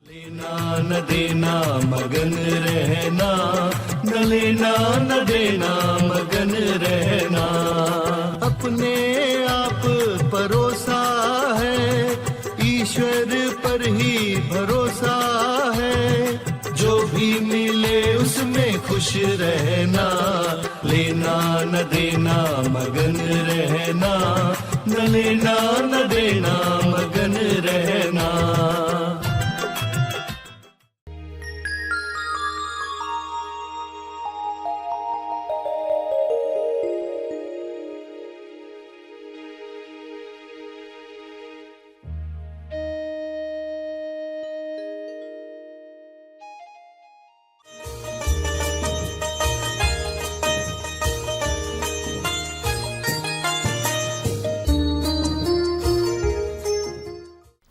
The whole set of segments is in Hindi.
लेना न देना मगन रहना, न लेना न देना मगन रहना। अपने आप परोसा है, ईश्वर पर ही भरोसा है। जो भी मिले उसमें खुश रहना, लेना न देना मगन रहना, न लेना न देना मगन रहना।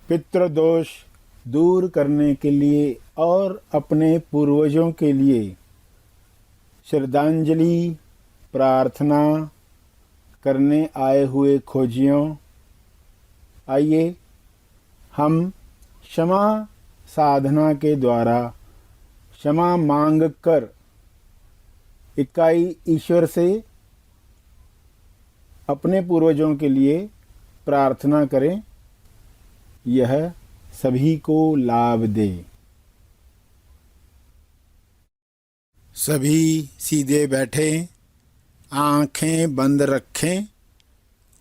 पितृदोष दूर करने के लिए और अपने पूर्वजों के लिए श्रद्धांजलि प्रार्थना करने आए हुए खोजियों, आइए हम क्षमा साधना के द्वारा क्षमा मांग कर इकाई ईश्वर से अपने पूर्वजों के लिए प्रार्थना करें, यह सभी को लाभ दे। सभी सीधे बैठे, आंखें बंद रखें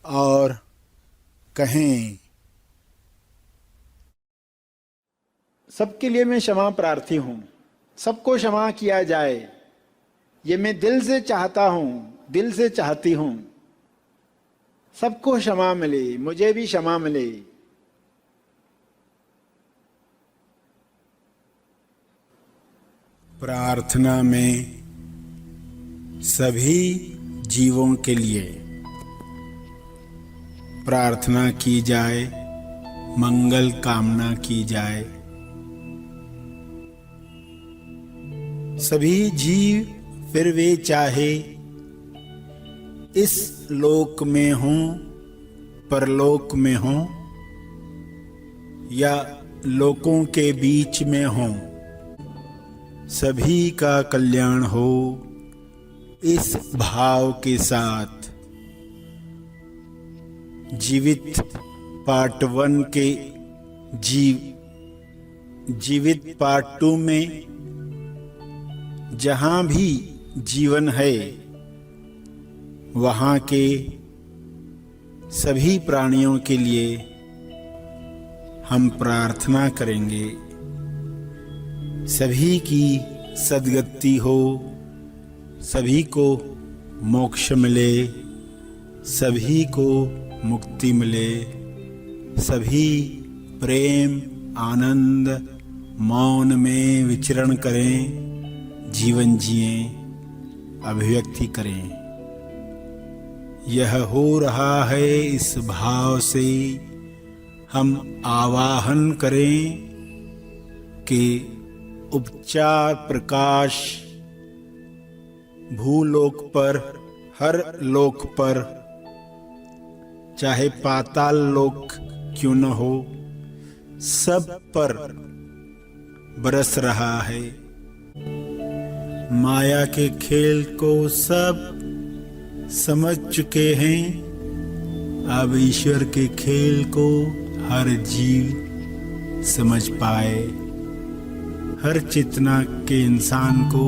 और कहें, सबके लिए मैं क्षमा प्रार्थी हूँ, सबको क्षमा किया जाए, ये मैं दिल से चाहता हूँ, दिल से चाहती हूँ। सबको क्षमा मिले, मुझे भी क्षमा मिले। प्रार्थना में सभी जीवों के लिए प्रार्थना की जाए, मंगल कामना की जाए। सभी जीव फिर वे चाहे इस लोक में हों, परलोक में हों या लोकों के बीच में हों, सभी का कल्याण हो इस भाव के साथ। जीवित पार्ट 1 के जीवित पार्ट 2 में जहां भी जीवन है वहां के सभी प्राणियों के लिए हम प्रार्थना करेंगे, सभी की सद्गति हो, सभी को मोक्ष मिले, सभी को मुक्ति मिले, सभी प्रेम आनंद मौन में विचरण करें, जीवन जिएं, अभिव्यक्ति करें। यह हो रहा है, इस भाव से हम आवाहन करें कि उपचार प्रकाश भूलोक पर, हर लोक पर, चाहे पाताल लोक क्यों न हो, सब पर बरस रहा है। माया के खेल को सब समझ चुके हैं, अब ईश्वर के खेल को हर जीव समझ पाए, हर चेतना के इंसान को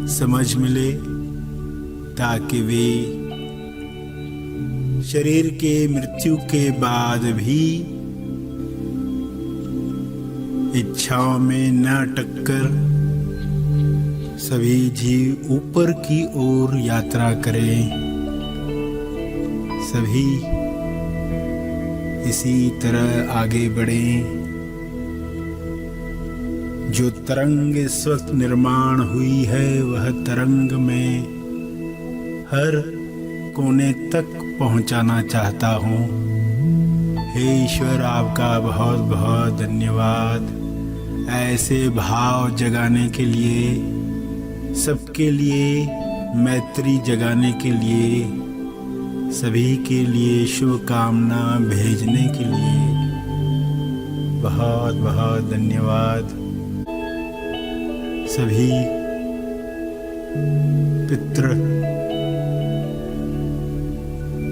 समझ मिले, ताकि वे शरीर के मृत्यु के बाद भी इच्छाओं में न अटककर सभी जीव ऊपर की ओर यात्रा करें। सभी इसी तरह आगे बढ़ें। जो तरंग इस वक्त निर्माण हुई है, वह तरंग में हर कोने तक पहुंचाना चाहता हूँ। हे ईश्वर, आपका बहुत बहुत धन्यवाद ऐसे भाव जगाने के लिए, सबके लिए मैत्री जगाने के लिए, सभी के लिए शुभकामना भेजने के लिए। बहुत बहुत धन्यवाद। सभी पितृ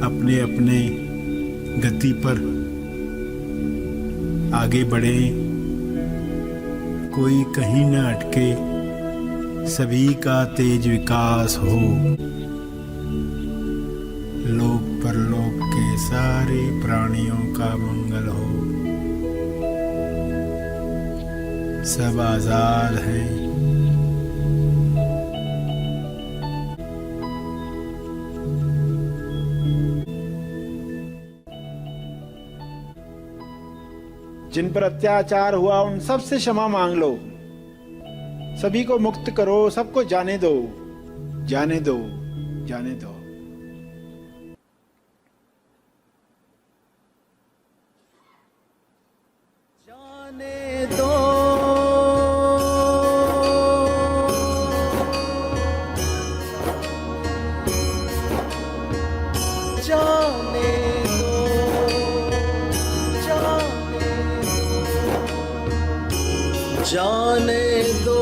अपने अपने गति पर आगे बढ़े, कोई कहीं न अटके, सभी का तेज विकास हो, लोक परलोक के सारे प्राणियों का मंगल हो। सब आजाद हैं। जिन पर अत्याचार हुआ उन सब से क्षमा मांग लो, सभी को मुक्त करो, सबको जाने दो, जाने दो, जाने दो। जाने दो, जाने दो, जाने दो,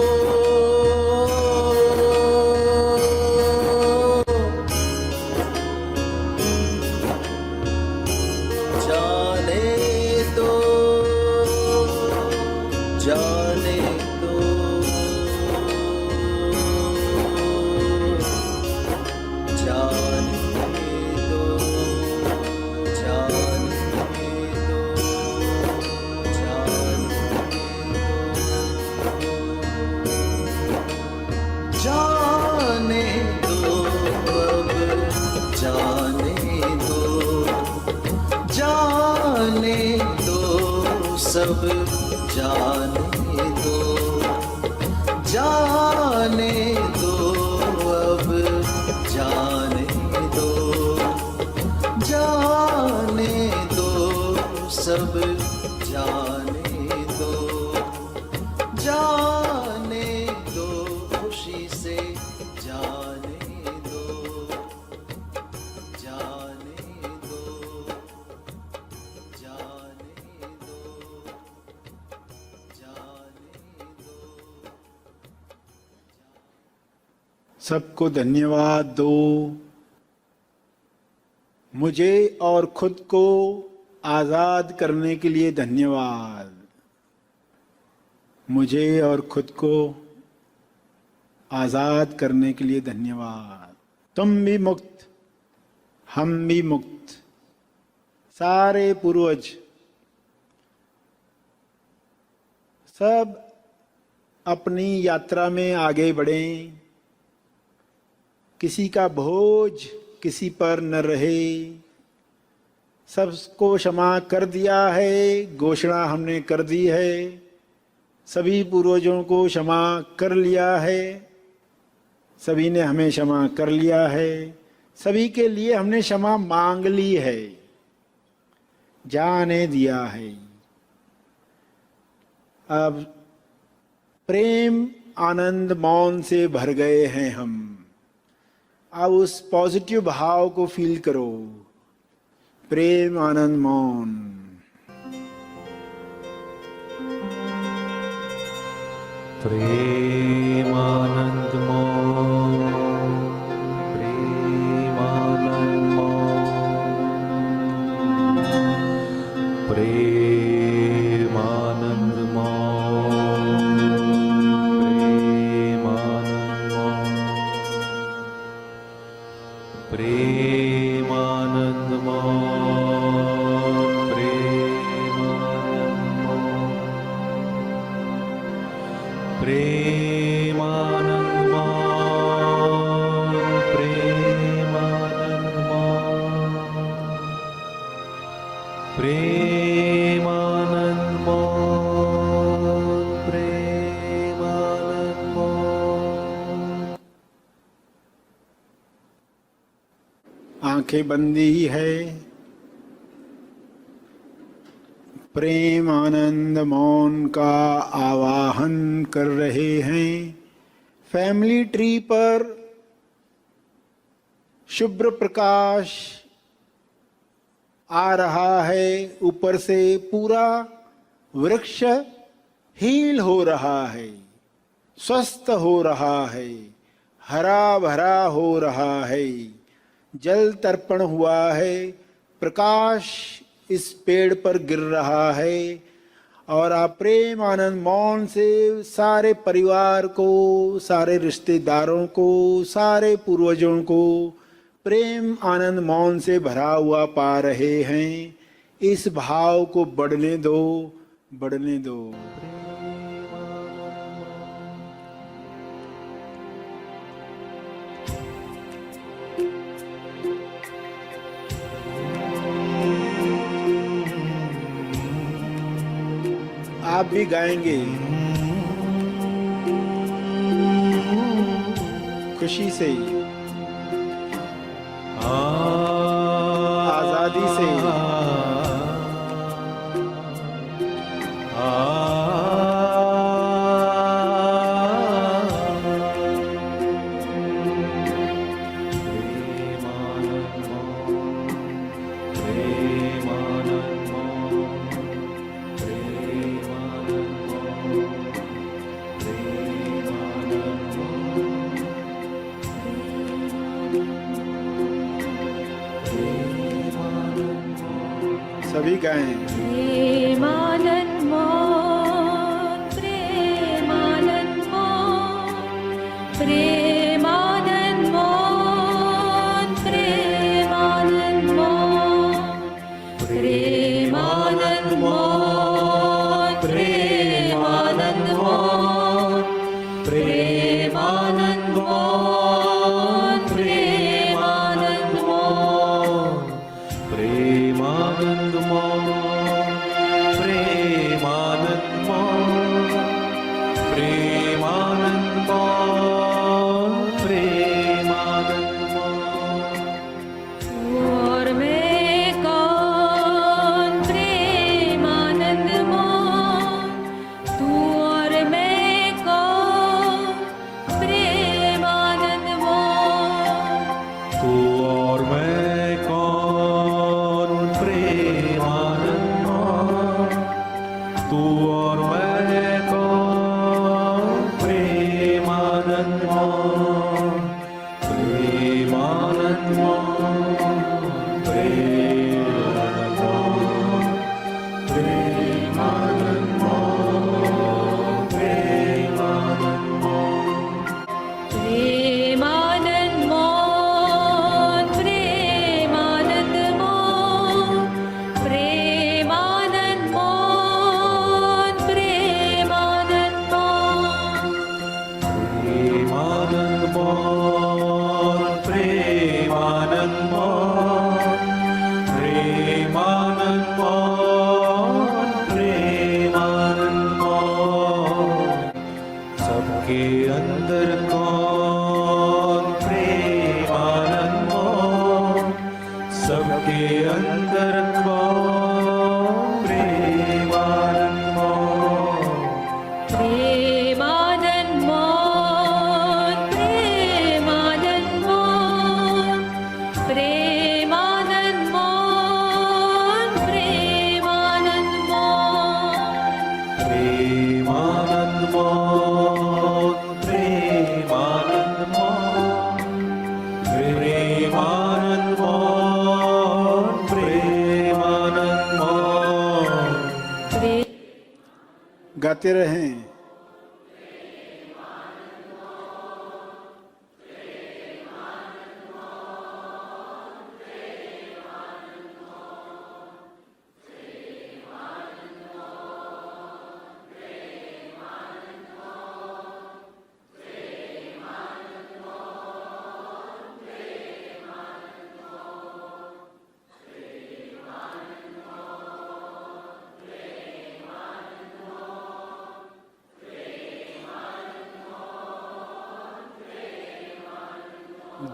जाने दो, जाने दो, जाने दो, जाने दो, जाने दो, जाने दो, सब जाने दो, जाने दो, अब जाने दो, जाने दो, सब जाने दो, जाने दो, खुशी से जाने दो, जाने दो, जाने दो, जाने दो। सबको धन्यवाद दो। मुझे और खुद को आजाद करने के लिए धन्यवाद। मुझे और खुद को आजाद करने के लिए धन्यवाद। तुम भी मुक्त, हम भी मुक्त, सारे पूर्वज सब अपनी यात्रा में आगे बढ़ें। किसी का बोझ किसी पर न रहे। सबको क्षमा कर दिया है, घोषणा हमने कर दी है। सभी पूर्वजों को क्षमा कर लिया है, सभी ने हमें क्षमा कर लिया है। सभी के लिए हमने क्षमा मांग ली है, जाने दिया है। अब प्रेम आनंद मौन से भर गए हैं हम। अब उस पॉजिटिव भाव को फील करो। प्रेम आनंद मौन। प्रेमानंद मौन, प्रेमानंद मौन, प्रेमानंद मौन, प्रेमानंद मौन, प्रेमानंद मौन, प्रेमानंद मौन, प्रेमानंद मौन, प्रेमानंद मौन। आंखें बंदी ही है। प्रेम आनंद मौन का आवाहन कर रहे हैं। फैमिली ट्री पर शुभ्र प्रकाश आ रहा है। ऊपर से पूरा वृक्ष हील हो रहा है, स्वस्थ हो रहा है, हरा भरा हो रहा है, जल तर्पण हुआ है, प्रकाश इस पेड़ पर गिर रहा है। और आप प्रेम आनंद मौन से सारे परिवार को, सारे रिश्तेदारों को, सारे पूर्वजों को प्रेम आनंद मौन से भरा हुआ पा रहे हैं। इस भाव को बढ़ने दो, बढ़ने दो। आप भी गाएंगे खुशी से, आजादी से, सभी गाएं। प्रेमानंद मौन, प्रेमानंद मौन, प्रेमानंद मौन, प्रेमानंद मौन, प्रेमानंद मौन, प्रेमानंद मौन, प्रेमानंद मौन, प्रेमानंद मौन, प्रेमानंद मौन, प्रेमानंद मौन, प्रेमानंद मौन, प्रेमानंद मौन। और मैं कौन, प्रेमानंद मौन, तू और मैं कौन, प्रेमानंद मौन, तू और मैं कौन, प्रेमानंद मौन, तू और मैं कौन, प्रेमानंद मौन, प्रेमानंद मौन, प्रेमानंद मौन, प्रेमानंद मौन, प्रेमानंद मौन। प्रेमानंद मौन, प्रेमानंद मौन, प्रेमानंद मौन, प्रेमानंद मौन, प्रेमानंद मौन, प्रेमानंद मौन, प्रेमानंद मौन, प्रेमानंद मौन। सबके अंदर कौन, प्रेमानंद मौन, सबके अंदर कौन, प्रेमानंद मौन। प्रेमानंद मौन, प्रेमानंद मौन, प्रेमानंद मौन, प्रेमानंद मौन, प्रेमानंद मौन, प्रेमानंद मौन, प्रेमानंद मौन, प्रेमानंद मौन। गाते रहें।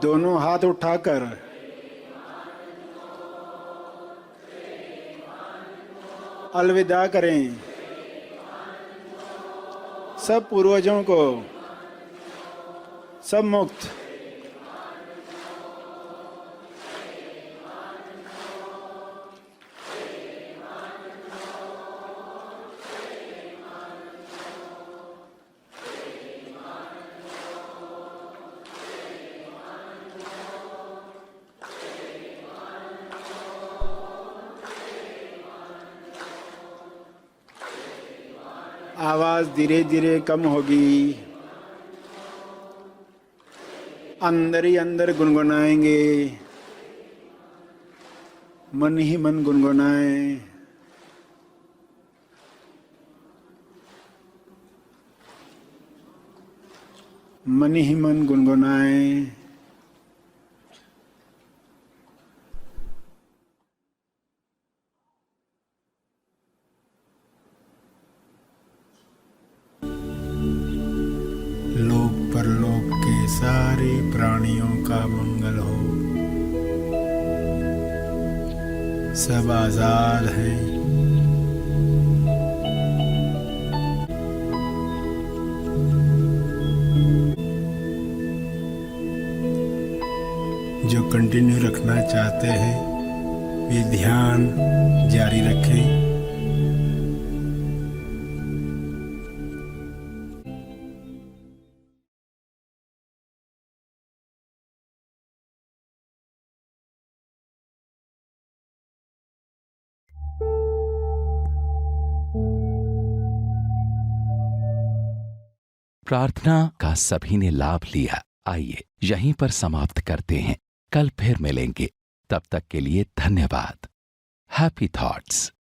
दोनों हाथ उठाकर अलविदा करें सब पूर्वजों को, सब मुक्त। आवाज धीरे धीरे कम होगी। अंदर ही अंदर गुनगुनाएंगे, मन ही मन गुनगुनाएं। मन ही मन गुनगुनाएं। लोक परलोक के सारे प्राणियों का मंगल हो। सब आजाद हैं। जो कंटिन्यू रखना चाहते हैं वे ध्यान जारी रखें। प्रार्थना का सभी ने लाभ लिया। आइए यहीं पर समाप्त करते हैं। कल फिर मिलेंगे। तब तक के लिए धन्यवाद। Happy thoughts.